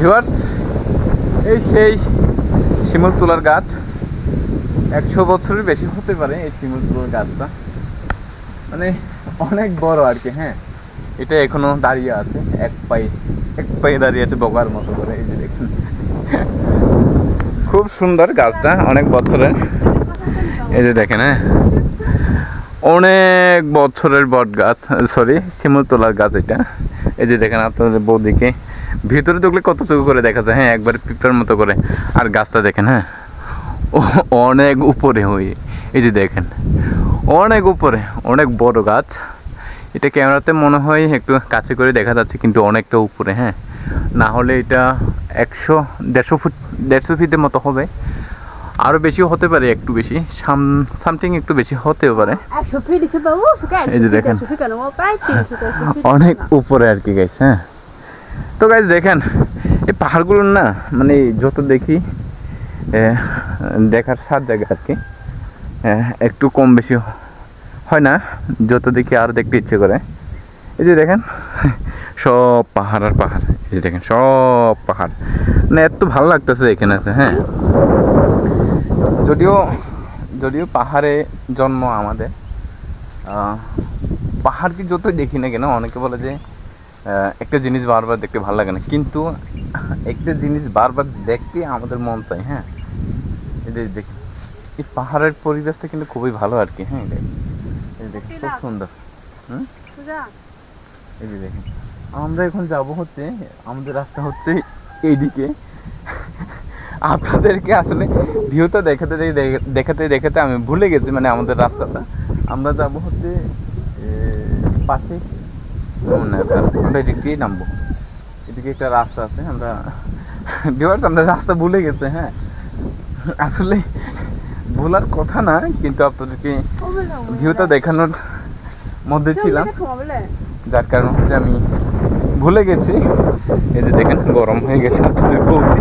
Viewers, এই সেই শিমুল তুলার গাছ। 100 বছরের বেশি হতে পারে এই শিমুল তুলার গাছটা, মানে অনেক বড় আর কি। হ্যাঁ, এটা এখনো দাঁড়িয়ে আছে, এক পায়ে দাঁড়িয়ে আছে বগার মতো করে। এই যে দেখুন, খুব সুন্দর গাছটা, অনেক বছরের। এই যে দেখেন, হ্যাঁ, অনেক বছরের বট গাছ, সরি শিমুল তোলার গাছ এটা। এই যে দেখেন আপনাদের বৌদিকে ভিতরে ঢুকলে কতটুকু করে দেখা যায়। হ্যাঁ, একবার পিঁপড়ার মতো করে। আর গাছটা দেখেন, হ্যাঁ, অনেক উপরে হয়ে, এই যে দেখেন অনেক উপরে, অনেক বড় গাছ। এটা ক্যামেরাতে মনে হয় একটু কাছে করে দেখা যাচ্ছে, কিন্তু অনেকটা উপরে। হ্যাঁ, না হলে এটা 100-150 ফিটের মতো হবে, আরও বেশিও হতে পারে, একটু বেশি, সামথিং একটু বেশি হতেও পারে। এই যে দেখেন অনেক উপরে আর কি গাইস। হ্যাঁ, তো গাইস দেখেন এই পাহাড়গুলোর না, মানে যত দেখি দেখার স্বাদ জায়গা আর কি, একটু কম বেশি হয় না, যত দেখি আর দেখতে ইচ্ছে করে। এই যে দেখেন সব পাহাড় আর পাহাড়, এই যে দেখেন সব পাহাড়, মানে এত ভালো লাগতেছে এখানে আছে। হ্যাঁ, যদিও পাহাড়ে জন্ম আমাদের, পাহাড়কে যতই দেখি না কেন, অনেকে বলে যে একটা জিনিস বারবার দেখতে ভালো লাগে না, কিন্তু একটা জিনিস বারবার দেখতে আমাদের মন চাই। হ্যাঁ, এই যে দেখি এই পাহাড়ের পরিবেশটা কিন্তু খুবই ভালো আর কি। হ্যাঁ, এই দেখি খুব সুন্দর। এই যে দেখেন আমরা এখন যাব হচ্ছে, আমাদের রাস্তা হচ্ছে এইদিকে। আপনাদেরকে আসলে ভিউটা দেখাতে আমি ভুলে গেছি, মানে আমাদের রাস্তাটা। আমরা যাব হচ্ছে পাশে, আমরা এদিকেই নামবো, এদিকে একটা রাস্তা আছে। আমরা রাস্তা ভুলে গেছে। হ্যাঁ, আসলে ভোলার কথা না, কিন্তু আপনাদেরকে ভিউটা দেখানোর মধ্যে ছিলাম, যার কারণ হচ্ছে আমি ভুলে গেছি। এই যে দেখেন গরম হয়ে গেছে আপনাদের বৌদি।